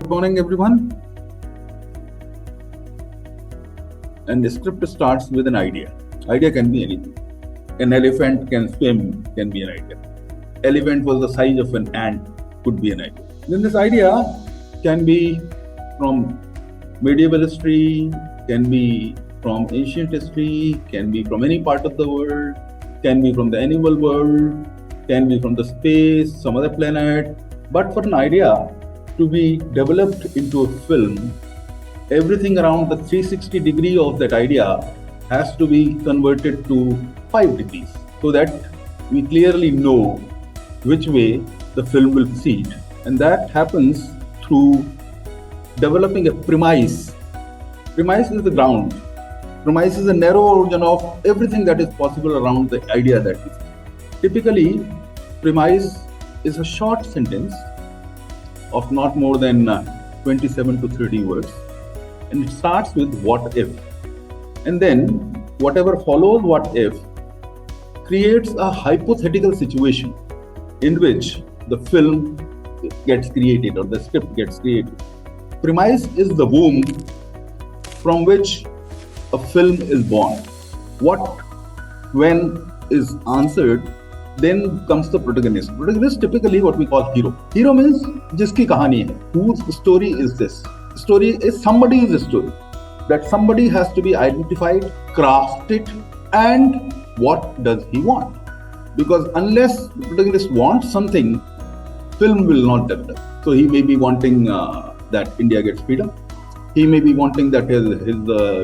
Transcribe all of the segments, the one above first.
Good morning, everyone. And the script starts with an idea. Idea can be anything. An elephant can swim, can be an idea. Elephant was the size of an ant, could be an idea. Then this idea can be from medieval history, can be from ancient history, can be from any part of the world, can be from the animal world, can be from the space, some other planet. But for an idea to be developed into a film, everything around the 360 degree of that idea has to be converted to 5 degrees so that we clearly know which way the film will proceed. And that happens through developing a premise. Premise is the ground. Premise is a narrow origin of everything that is possible around the idea that is. Typically, premise is a short sentence of not more than 27 to 30 words, and it starts with what if, and then whatever follows what if creates a hypothetical situation in which the film gets created or the script gets created. Premise is the womb from which a film is born. What, when is answered, then comes the protagonist. Protagonist typically what we call hero. Hero means jiski kahani hai. Whose story is this? Story is somebody's story. That somebody has to be identified, crafted, and what does he want? Because unless the protagonist wants something, film will not develop. So he may be wanting that India gets freedom. He may be wanting that his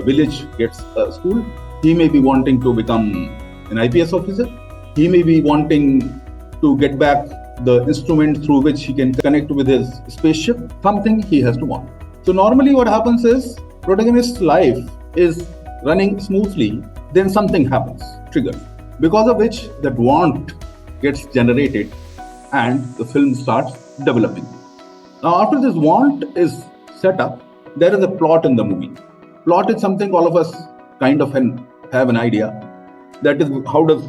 village gets a school. He may be wanting to become an IPS officer. He may be wanting to get back the instrument through which he can connect with his spaceship. Something he has to want. So normally what happens is protagonist's life is running smoothly, then something happens, triggers, because of which that want gets generated and the film starts developing. Now after this want is set up, there is a plot in the movie. Plot is something all of us kind of have an idea. That is, how does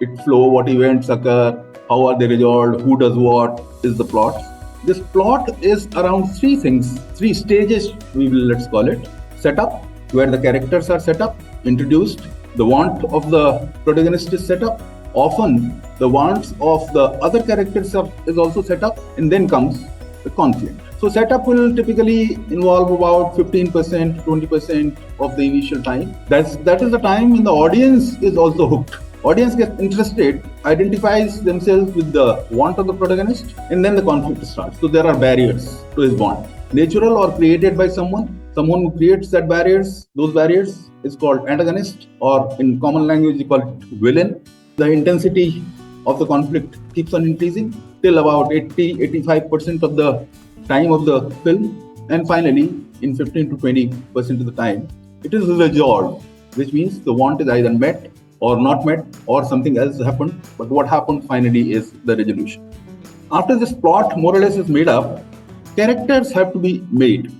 it flow, what events occur, how are they resolved, who does what is the plot. This plot is around 3 things, 3 stages, let's call it. Setup, where the characters are set up, introduced. The want of the protagonist is set up. Often the wants of the other characters is also set up, and then comes the conflict. So setup will typically involve about 15%, 20% of the initial time. That is the time when the audience is also hooked. Audience gets interested, identifies themselves with the want of the protagonist, and then the conflict starts. So there are barriers to his want. Natural or created by someone who creates that barriers. Those barriers is called antagonist, or in common language you call it villain. The intensity of the conflict keeps on increasing till about 80-85% of the time of the film, and finally in 15 to 20% of the time it is resolved, which means the want is either met or not met, or something else happened, but what happened finally is the resolution. After this plot more or less is made up, characters have to be made.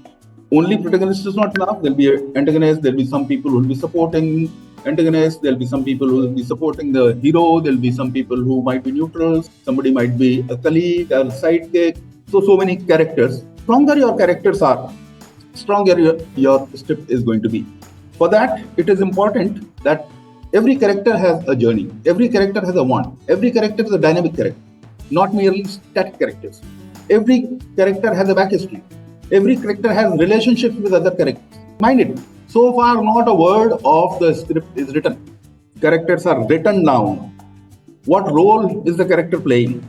Only protagonist is not enough. There'll be an antagonist, there'll be some people who will be supporting antagonist, there'll be some people who will be supporting the hero, there'll be some people who might be neutrals, somebody might be a colleague or a sidekick. So many characters. Stronger your characters are, stronger your script is going to be. For that, it is important that every character has a journey. Every character has a want. Every character is a dynamic character, not merely static characters. Every character has a backhistory. Every character has relationships with other characters. Mind it, so far not a word of the script is written. Characters are written down. What role is the character playing?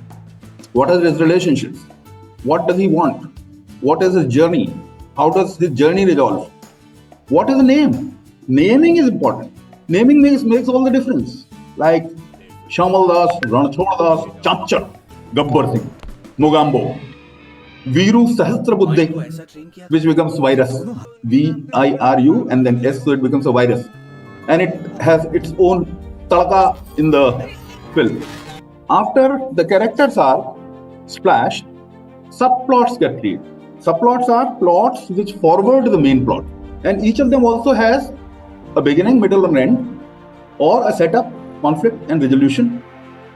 What are his relationships? What does he want? What is his journey? How does his journey resolve? What is the name? Naming is important. Naming makes all the difference. Like Shamal Das, Ranachhod Das, Chapchak, Gabbar Singh, Mogambo, Viru Sahasrabuddhe, which becomes virus. VIRU and then S, so it becomes a virus. And it has its own talaka in the film. After the characters are splashed, subplots get created. Subplots are plots which forward the main plot. And each of them also has a beginning, middle, and end, or a setup, conflict, and resolution.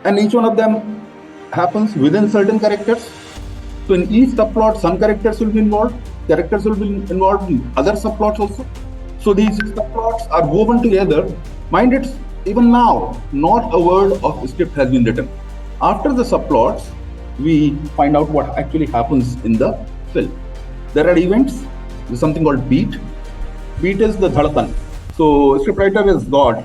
And each one of them happens within certain characters. So in each subplot, some characters will be involved, characters will be involved in other subplots also. So these subplots are woven together. Mind it, even now, not a word of script has been written. After the subplots, we find out what actually happens in the film. There are events. There's something called beat. Beat is the dhadkan. So scriptwriter is God.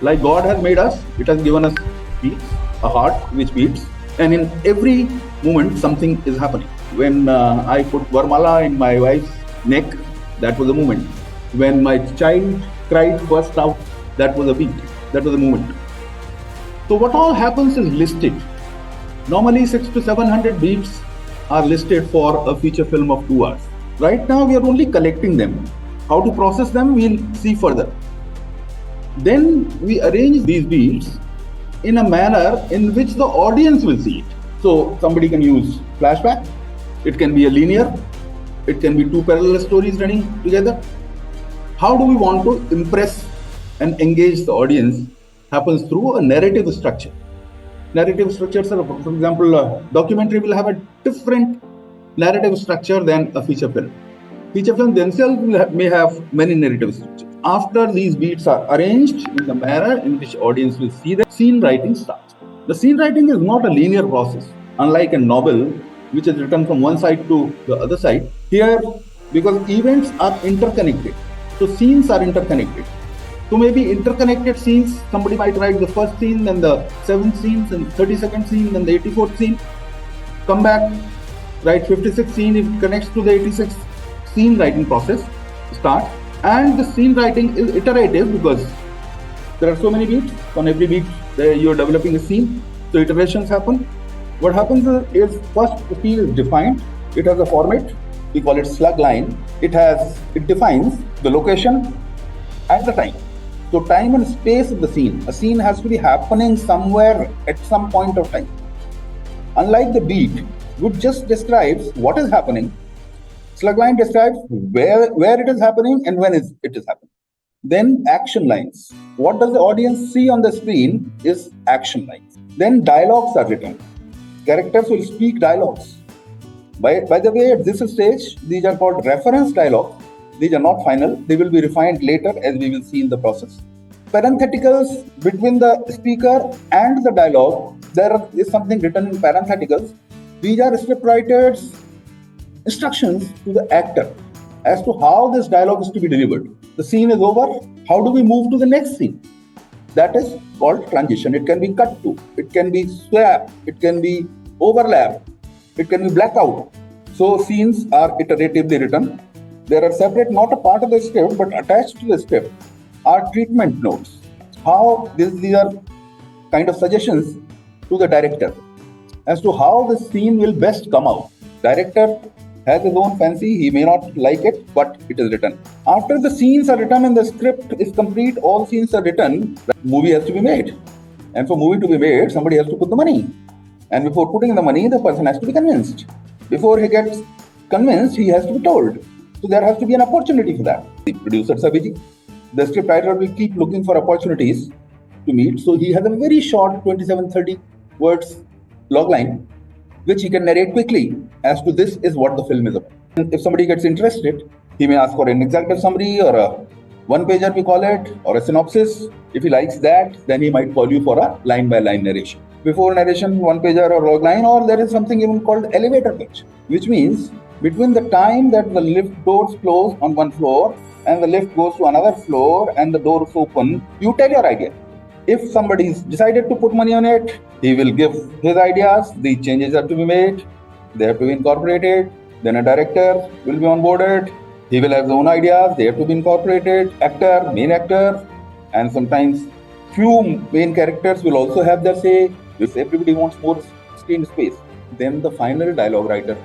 Like God has made us, it has given us beats, a heart which beats. And in every moment, something is happening. When I put Varmala in my wife's neck, that was a moment. When my child cried first out, that was a beat. That was a moment. So what all happens is listed. Normally 600 to 700 beats are listed for a feature film of 2 hours. Right now we are only collecting them. How to process them, we'll see further. Then we arrange these beats in a manner in which the audience will see it. So somebody can use flashback. It can be a linear. It can be 2 parallel stories running together. How do we want to impress and engage the audience happens through a narrative structure. Narrative structures are, for example, a documentary will have a different narrative structure than a feature film. Feature films themselves may have many narrative structures. After these beats are arranged in the manner in which audience will see them, scene writing starts. The scene writing is not a linear process. Unlike a novel, which is written from one side to the other side, here, because events are interconnected, so scenes are interconnected. So maybe interconnected scenes, somebody might write the first scene, then the 7th scene, then 32nd scene, then the 84th scene, come back, write 56th scene, it connects to the 86th scene writing process, start. And the scene writing is iterative because there are so many beats. On every beat, you're developing a scene. So iterations happen. What happens is first the scene is defined. It has a format. We call it slug line. It defines the location and the time. So time and space of the scene. A scene has to be happening somewhere at some point of time. Unlike the beat, which just describes what is happening, slugline describes where it is happening and when it is happening. Then action lines. What does the audience see on the screen is action lines. Then dialogues are written. Characters will speak dialogues. By the way, at this stage, these are called reference dialogues. These are not final. They will be refined later as we will see in the process. Parentheticals between the speaker and the dialogue. There is something written in parentheticals. These are scriptwriters' instructions to the actor as to how this dialogue is to be delivered. The scene is over. How do we move to the next scene? That is called transition. It can be cut to. It can be swap. It can be overlap. It can be blackout. So scenes are iteratively written. There are separate, not a part of the script, but attached to the script are treatment notes. How these are kind of suggestions to the director as to how the scene will best come out. Director has his own fancy, he may not like it, but it is written. After the scenes are written and the script is complete, all scenes are written, the movie has to be made. And for movie to be made, somebody has to put the money. And before putting the money, the person has to be convinced. Before he gets convinced, he has to be told. So there has to be an opportunity for that. The producers are busy. The scriptwriter will keep looking for opportunities to meet. So he has a very short 27-30 words logline, which he can narrate quickly as to this is what the film is about. And if somebody gets interested, he may ask for an executive summary or a one-pager, we call it, or a synopsis. If he likes that, then he might call you for a line-by-line narration. Before narration, one-pager or logline, or there is something even called elevator pitch, which means between the time that the lift doors close on one floor and the lift goes to another floor and the doors open, you tell your idea. If somebody's decided to put money on it, he will give his ideas, the changes have to be made, they have to be incorporated, then a director will be onboarded, he will have his own ideas, they have to be incorporated, actor, main actor, and sometimes few main characters will also have their say, if everybody wants more screen space. Then the final dialogue writer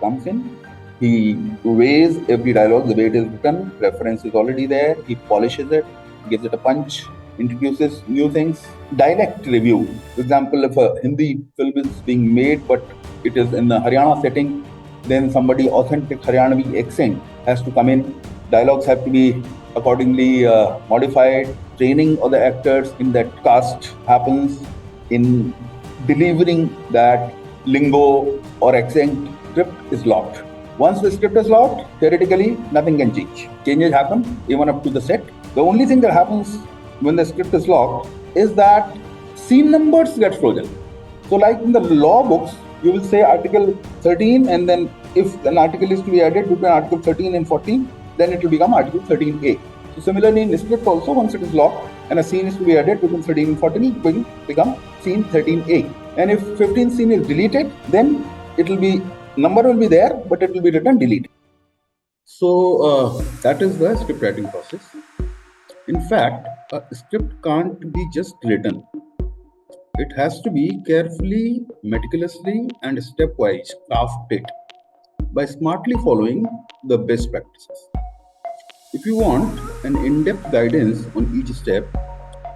comes in, he weighs every dialogue the way it is written, reference is already there, he polishes it, gives it a punch, introduces new things. Dialect review. For example, if a Hindi film is being made but it is in a Haryana setting, then somebody authentic Haryanavi accent has to come in. Dialogues have to be accordingly modified. Training of the actors in that cast happens in delivering that lingo or accent. Script is locked. Once the script is locked, theoretically, nothing can change. Changes happen even up to the set. The only thing that happens when the script is locked is that scene numbers get frozen. So like in the law books, you will say article 13, and then if an article is to be added between article 13 and 14, then it will become article 13A. So similarly in the script also, once it is locked and a scene is to be added between 13 and 14, it will become scene 13A. And if 15th scene is deleted, then it will be, number will be there, but it will be written deleted. So that is the script writing process. In fact, a script can't be just written. It has to be carefully, meticulously, and stepwise crafted by smartly following the best practices. If you want an in-depth guidance on each step,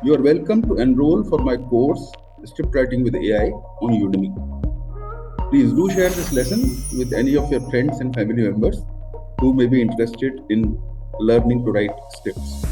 you are welcome to enroll for my course, Script Writing with AI, on Udemy. Please do share this lesson with any of your friends and family members who may be interested in learning to write scripts.